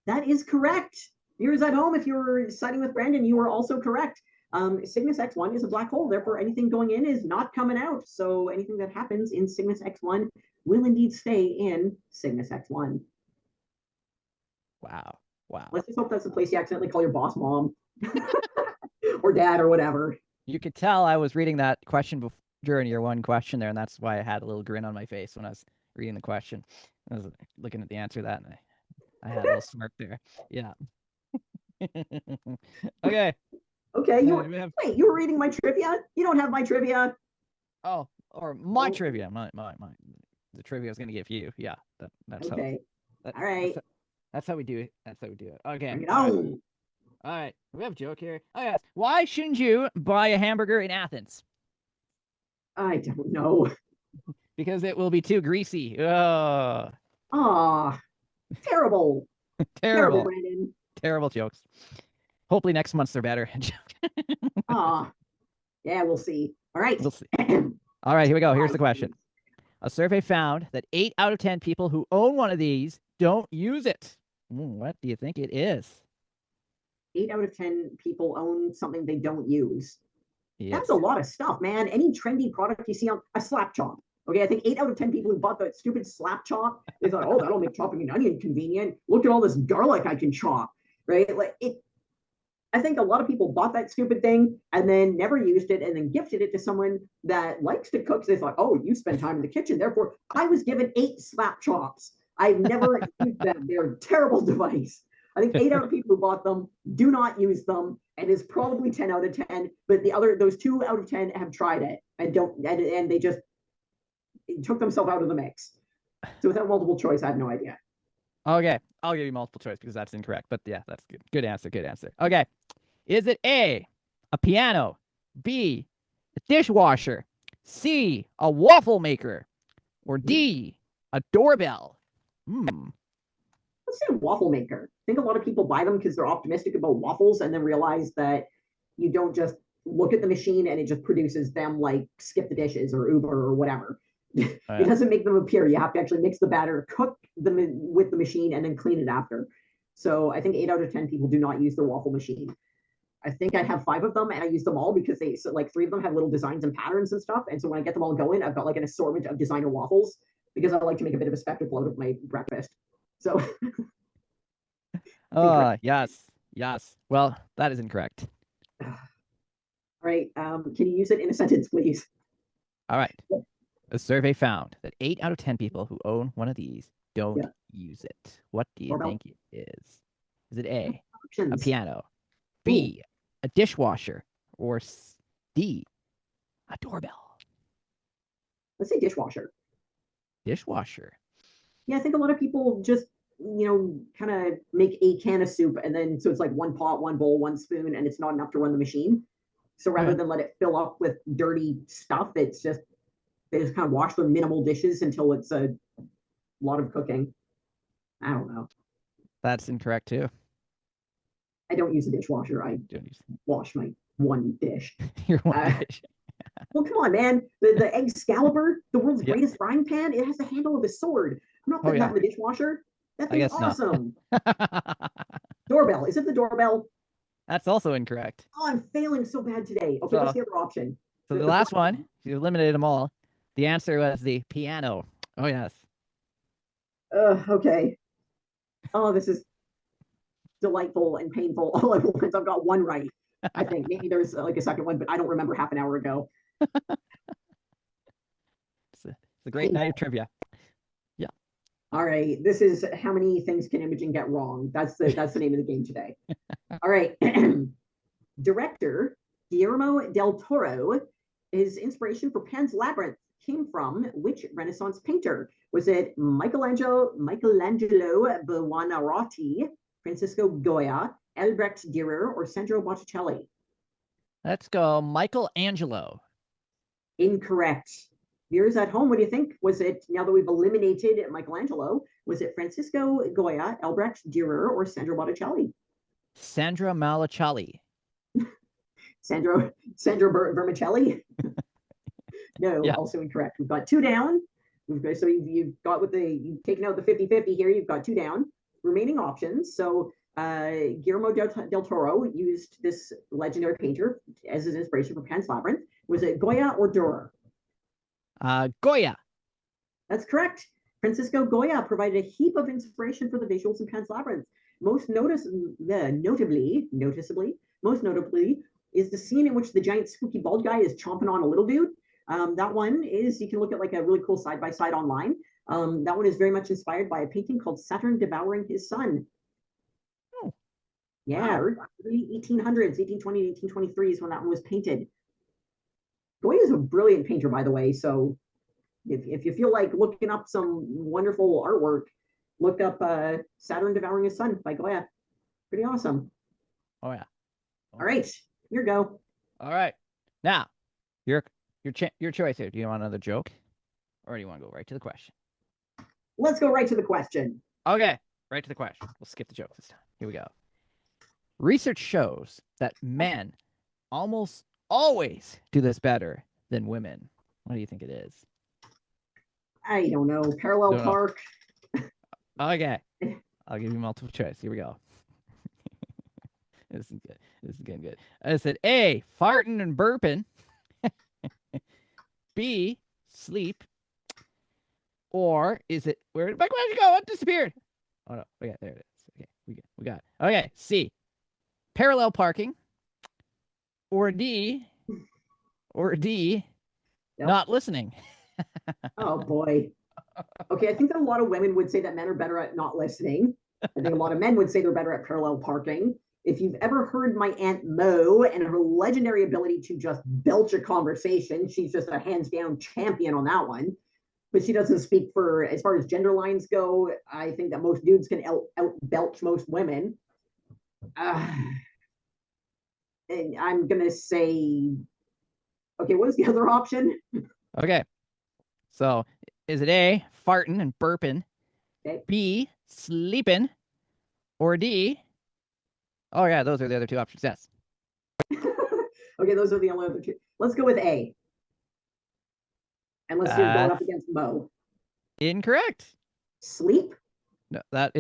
That is correct. Viewers at home, if you were siding with Brandon, you were also correct. Cygnus X1 is a black hole. Therefore, anything going in is not coming out. So anything that happens in Cygnus X1 will indeed stay in Cygnus X1. Wow. Let's just hope that's the place you accidentally call your boss mom or dad or whatever. You could tell I was reading that question during your one question there, and that's why I had a little grin on my face when I was reading the question. I was looking at the answer to that, and I had a little smirk there. Yeah. Okay. Okay. Wait, you were reading my trivia? You don't have my trivia. Oh, or my trivia. My the trivia I was gonna give you. Yeah. That's okay. All right. That's how we do it. Okay. Bring it on. All right. We have a joke here. Oh yeah. Why shouldn't you buy a hamburger in Athens? I don't know. Because it will be too greasy. Oh. Ah, terrible. Terrible, Brandon. Terrible jokes. Hopefully next month they're better. Yeah, we'll see. All right. We'll see. All right, here we go. Here's the question. A survey found that 8 out of 10 people who own one of these don't use it. What do you think it is? 8 out of 10 people own something they don't use. Yes. That's a lot of stuff, man. Any trendy product you see on a slap chop. Okay, I think 8 out of 10 people who bought that stupid slap chop, they thought, oh, that'll make chopping an onion convenient. Look at all this garlic I can chop, right? Like it. I think a lot of people bought that stupid thing and then never used it and then gifted it to someone that likes to cook. So they thought, oh, you spend time in the kitchen. Therefore, I was given 8 slap chops. I've never used them. They're a terrible device. I think 8 out of people who bought them do not use them, and is probably 10 out of 10. But those 2 out of 10 have tried it and don't, and they just took themselves out of the mix. So without multiple choice, I have no idea. Okay, I'll give you multiple choice because that's incorrect. But yeah, that's good. Good answer. Okay, is it A, a piano, B, a dishwasher, C, a waffle maker, or D, a doorbell? Let's say a waffle maker. I think a lot of people buy them because they're optimistic about waffles and then realize that you don't just look at the machine and it just produces them like Skip the Dishes or Uber or whatever. It doesn't make them appear. You have to actually mix the batter, cook them with the machine, and then clean it after. So I think 8 out of 10 people do not use their waffle machine. I think I have 5 of them, and I use them all because like 3 of them have little designs and patterns and stuff. And so when I get them all going, I've got like an assortment of designer waffles because I like to make a bit of a spectacle out of my breakfast. So. Yes. Well, that is incorrect. All right. Can you use it in a sentence, please? All right. A survey found that 8 out of 10 people who own one of these don't use it. What do you think it is? Is it A, a piano, B, a dishwasher, or D, a doorbell? Let's say dishwasher. Dishwasher. Yeah, I think a lot of people just, kind of make a can of soup and then so it's like 1 pot, 1 bowl, 1 spoon, and it's not enough to run the machine. So rather than let it fill up with dirty stuff, it's just they just kind of wash their minimal dishes until it's a lot of cooking. I don't know. That's incorrect too. I don't use a dishwasher. I wash my one dish. Your one dish. Well, come on, man. The Excalibur, the world's greatest frying pan, it has the handle of a sword. I'm not putting that in the dishwasher. That thing's awesome. Doorbell. Is it the doorbell? That's also incorrect. Oh, I'm failing so bad today. Okay, what's the other option? So the last one, you eliminated them all. The answer was the piano. Oh, yes. Okay. Oh, this is delightful and painful all at once. I've got one right. I think maybe there's like a second one, but I don't remember half an hour ago. It's a great night of trivia. Yeah. All right. This is how many things can Imogen get wrong? That's the name of the game today. All right. Director Guillermo del Toro, his inspiration for Pan's Labyrinth came from which Renaissance painter? Was it Michelangelo Buonarroti, Francisco Goya, Albrecht Dürer, or Sandro Botticelli? Let's go Michelangelo. Incorrect. Viewers at home, what do you think? Was it, now that we've eliminated Michelangelo, was it Francisco Goya, Albrecht Dürer, or Sandro Botticelli? Sandra Malicelli. Sandro Vermicelli? No, yeah. Also incorrect. We've got two down. So you've got you've taken out the 50-50 here. You've got two down. Remaining options. So Guillermo del Toro used this legendary painter as his inspiration for Pan's Labyrinth. Was it Goya or Dürer? Goya. That's correct. Francisco Goya provided a heap of inspiration for the visuals in Pan's Labyrinth. Most notably is the scene in which the giant spooky bald guy is chomping on a little dude. That one is, you can look at like a really cool side-by-side online. That one is very much inspired by a painting called Saturn Devouring His Son. Oh. Yeah, wow. Early 1800s, 1820 to 1823 is when that one was painted. Goya is a brilliant painter, by the way, so if you feel like looking up some wonderful artwork, look up Saturn Devouring His Son by Goya. Pretty awesome. Oh, yeah. All right, here we go. All right. Now, your choice here. Do you want another joke? Or do you want to go right to the question? Let's go right to the question. Okay, right to the question. We'll skip the joke this time. Here we go. Research shows that men almost always do this better than women. What do you think it is? I don't know. Parallel park. Okay. I'll give you multiple choice. Here we go. This is good. This is getting good. I said A, farting and burping. B, sleep. Or is it, where did my question go? It disappeared. Oh no. Okay, there it is. Okay, we got it. Okay, C, parallel parking. Or D, yep. Not listening. Oh boy. Okay, I think that a lot of women would say that men are better at not listening. I think a lot of men would say they're better at parallel parking. If you've ever heard my Aunt Mo and her legendary ability to just belch a conversation, she's just a hands down champion on that one. But she doesn't speak for, as far as gender lines go, I think that most dudes can out belch most women. And I'm going to say, okay, what is the other option? Okay. So is it A, farting and burping, okay. B, sleeping, or D? Oh, yeah, those are the other two options. Yes. Okay, those are the only other two. Let's go with A. Unless you're going up against Mo. Incorrect. Sleep? No, that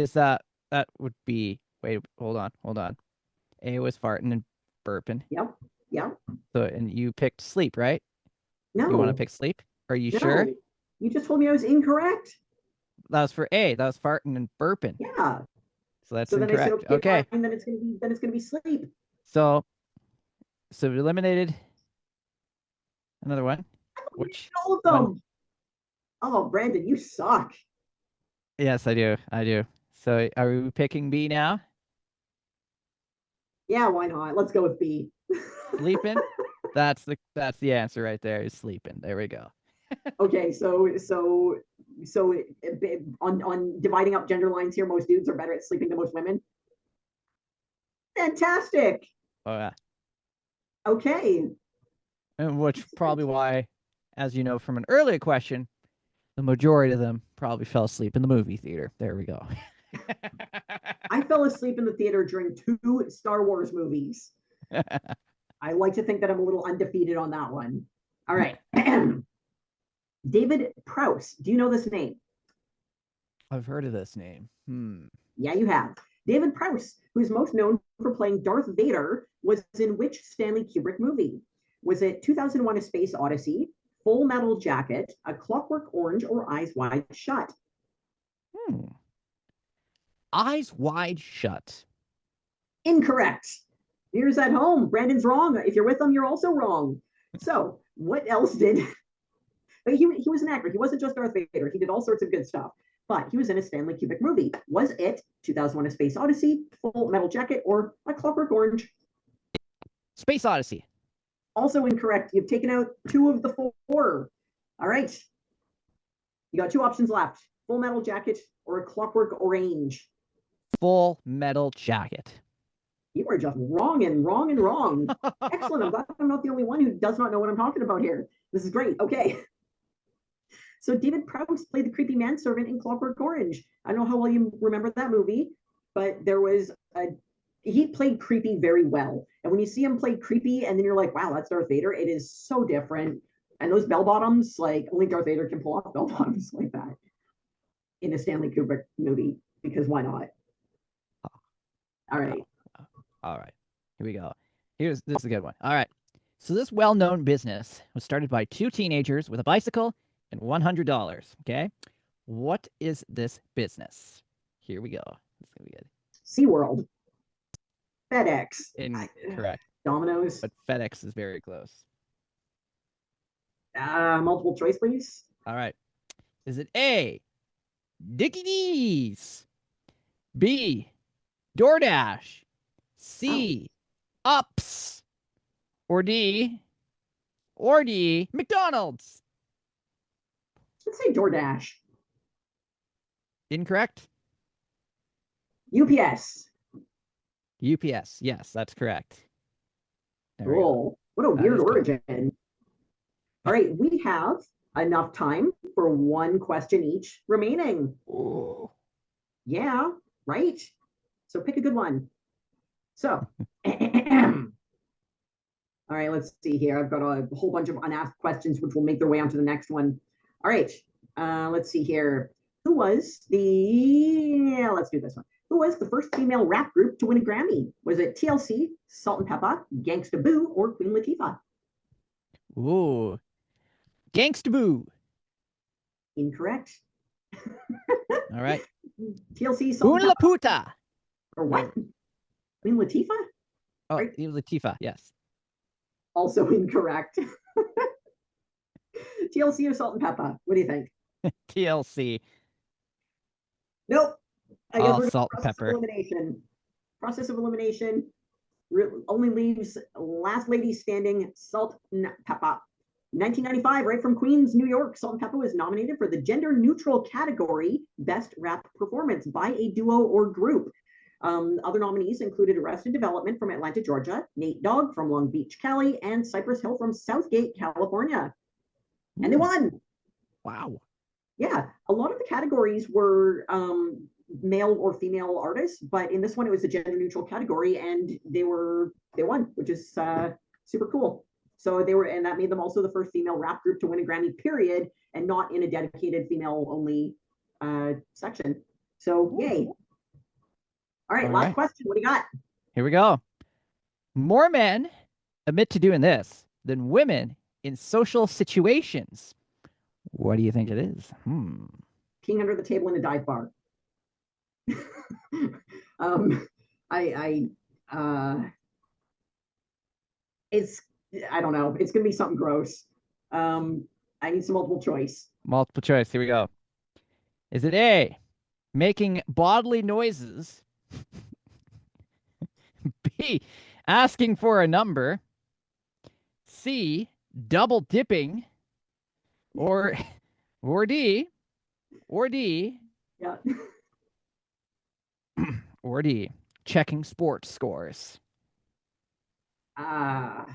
would be, wait, hold on. A was farting and burping. Yep. So, and you picked sleep, right? No. You want to pick sleep? Are you sure? You just told me I was incorrect. That was for A. That was farting and burping. Yeah. So that's incorrect. Said, okay. Then it's gonna be sleep. So we eliminated another one. Which all of them? One? Oh, Brandon, you suck. Yes, I do. So are we picking B now? Yeah, why not? Let's go with B. Sleeping? That's the answer right there. Is sleeping. There we go. Okay, so on dividing up gender lines here, most dudes are better at sleeping than most women. Fantastic. Oh yeah. Okay. And which probably why, as you know from an earlier question, the majority of them probably fell asleep in the movie theater. There we go. I fell asleep in the theater during 2 Star Wars movies. I like to think that I'm a little undefeated on that one. All right. David Prowse. Do you know this name? I've heard of this name. Yeah, you have. David Prowse, who is most known for playing Darth Vader, was in which Stanley Kubrick movie? Was it 2001: A Space Odyssey, Full Metal Jacket, A Clockwork Orange, or Eyes Wide Shut? Eyes Wide Shut. Incorrect. Viewers at home, Brandon's wrong. If you're with him, you're also wrong. So, what else did? He was an actor. He wasn't just Darth Vader. He did all sorts of good stuff. But he was in a Stanley Kubrick movie. Was it 2001: A Space Odyssey, Full Metal Jacket, or A Clockwork Orange? Space Odyssey. Also incorrect. You've taken out 2 of the 4. All right. You got 2 options left. Full Metal Jacket or A Clockwork Orange. Full Metal Jacket. You are just wrong and wrong and wrong. Excellent. I'm glad I'm not the only one who does not know what I'm talking about here. This is great. Okay. So David Prowse played the creepy manservant in Clockwork Orange. I don't know how well you remember that movie, but he played creepy very well. And when you see him play creepy and then you're like, wow, that's Darth Vader, it is so different. And those bell bottoms, like only Darth Vader can pull off bell bottoms like that in a Stanley Kubrick movie, because why not? All right. All right. Here we go. This is a good one. All right. So this well-known business was started by 2 teenagers with a bicycle and $100. Okay. What is this business? Here we go. It's gonna be good. SeaWorld. FedEx. Incorrect. Domino's. But FedEx is very close. Multiple choice, please. All right. Is it A, Dickie D's, B, DoorDash, C, Ups, or D, McDonald's? Let's say DoorDash. Incorrect. UPS. UPS. Yes, that's correct. Cool. What a weird origin. Cool. All right, we have enough time for 1 question each remaining. Ooh. Yeah, right? So pick a good one. So, all right, let's see here. I've got a whole bunch of unasked questions which will make their way onto the next one. All right, let's see here. Let's do this one. Who was the first female rap group to win a Grammy? Was it TLC, Salt and Peppa, Gangsta Boo, or Queen Latifah? Ooh. Gangsta Boo. Incorrect. All right. TLC, Salt and Peppa. Or what? Queen Latifah? Oh, right. Latifah, yes. Also incorrect. TLC or Salt and Peppa? What do you think? TLC. Nope. I guess we're Salt and Pepper. Process of elimination only leaves last lady standing, Salt and Peppa. 1995, right from Queens, New York, Salt and Peppa was nominated for the gender-neutral category Best Rap Performance by a Duo or Group. Other nominees included Arrested Development from Atlanta, Georgia, Nate Dogg from Long Beach, Cali, and Cypress Hill from Southgate, California. And they won. Wow. Yeah, a lot of the categories were male or female artists, but in this one it was a gender-neutral category, and they won, which is super cool. So and that made them also the first female rap group to win a Grammy, period, and not in a dedicated female-only section. So, yay. All right, last question. What do you got? Here we go. More men admit to doing this than women in social situations. What do you think it is? Peeing under the table in a dive bar. I don't know. It's gonna be something gross. I need some multiple choice. Multiple choice. Here we go. Is it A, making bodily noises? B, asking for a number? C, double dipping? Or D? Yeah. Or D, checking sports scores? I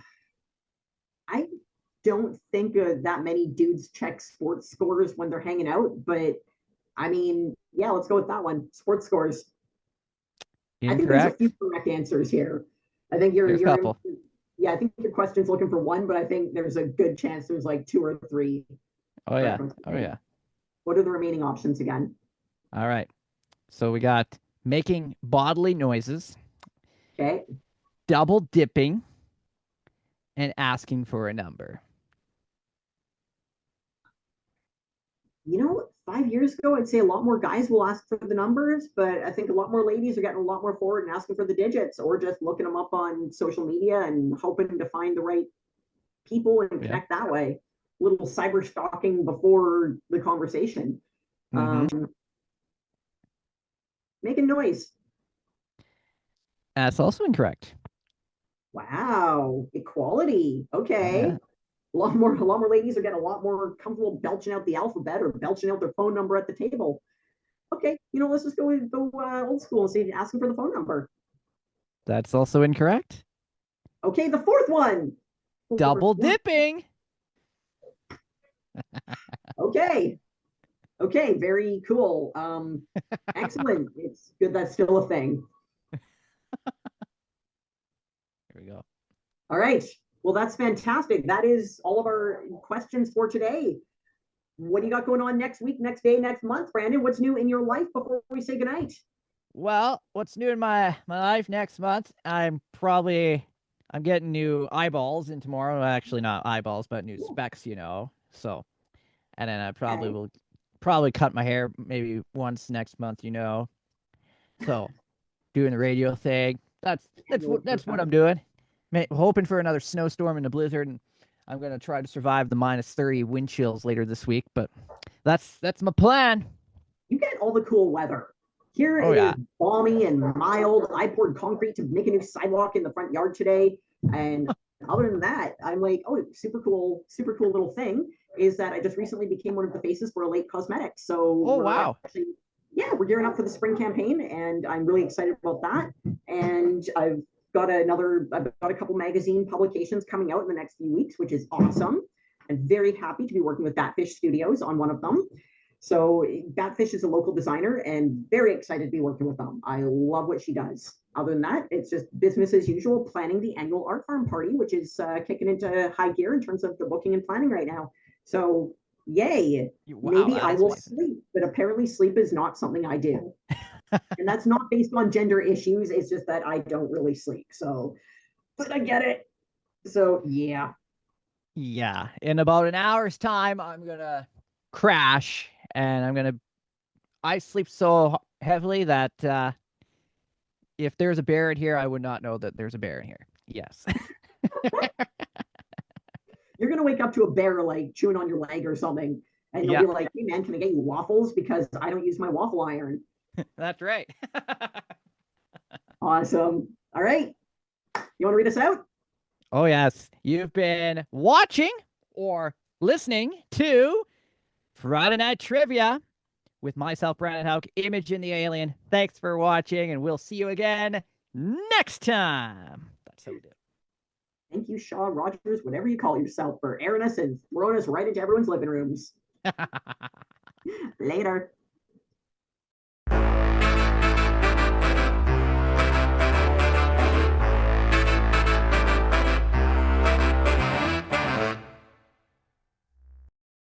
don't think that many dudes check sports scores when they're hanging out, but I mean, yeah, let's go with that one. Sports scores. Incorrect. I think there's a few correct answers here. I think there's a couple. I think your question's looking for 1, but I think there's a good chance there's like 2 or 3. Oh yeah. Oh yeah. What are the remaining options again? All right. So we got making bodily noises. Okay. Double dipping. and asking for a number? 5 years ago, I'd say a lot more guys will ask for the numbers, but I think a lot more ladies are getting a lot more forward and asking for the digits or just looking them up on social media and hoping to find the right people and connect that way. A little cyber stalking before the conversation. Making noise. That's also incorrect. Wow, equality. Okay. Yeah. A lot more ladies are getting a lot more comfortable belching out the alphabet or belching out their phone number at the table. Okay, let's just go old school and say asking for the phone number. That's also incorrect. Okay, the fourth one. Double dipping. Okay. Okay, very cool. Excellent. It's good that's still a thing. Here we go. All right. Well, that's fantastic. That is all of our questions for today. What do you got going on next week, next day, next month, Brandon? What's new in your life before we say goodnight? Well, what's new in my life next month? I'm getting new eyeballs in tomorrow. Well, actually, not eyeballs, but new specs, So, and then I will cut my hair maybe once next month, So, doing the radio thing. That's what I'm doing. Hoping for another snowstorm and a blizzard, and I'm gonna try to survive the -30 wind chills later this week. But that's my plan. You get all the cool weather. Here it is balmy and mild. I poured concrete to make a new sidewalk in the front yard today, and other than that, I'm like, oh, super cool little thing is that I just recently became one of the faces for Elate Cosmetics. So wow. We're gearing up for the spring campaign, and I'm really excited about that. And I've got a couple magazine publications coming out in the next few weeks, which is awesome. I'm very happy to be working with Batfish Studios on one of them. So Batfish is a local designer and very excited to be working with them. I love what she does. Other than that, it's just business as usual, planning the annual art farm party, which is kicking into high gear in terms of the booking and planning right now. So yay. Wow, maybe I will sleep, but apparently sleep is not something I do. And that's not based on gender issues. It's just that I don't really sleep. So, but I get it. So yeah. Yeah. In about an hour's time, I'm going to crash and I sleep so heavily that if there's a bear in here, I would not know that there's a bear in here. Yes. You're going to wake up to a bear like chewing on your leg or something. And you'll be like, hey man, can I get you waffles? Because I don't use my waffle iron. That's right. Awesome. All right. You want to read us out? Oh, yes. You've been watching or listening to Friday Night Trivia with myself, Brandon Hauk, Imogen the Alien. Thanks for watching, and we'll see you again next time. That's how we do it. Thank you, Shaw Rogers, whatever you call yourself, for airing us and throwing us right into everyone's living rooms. Later.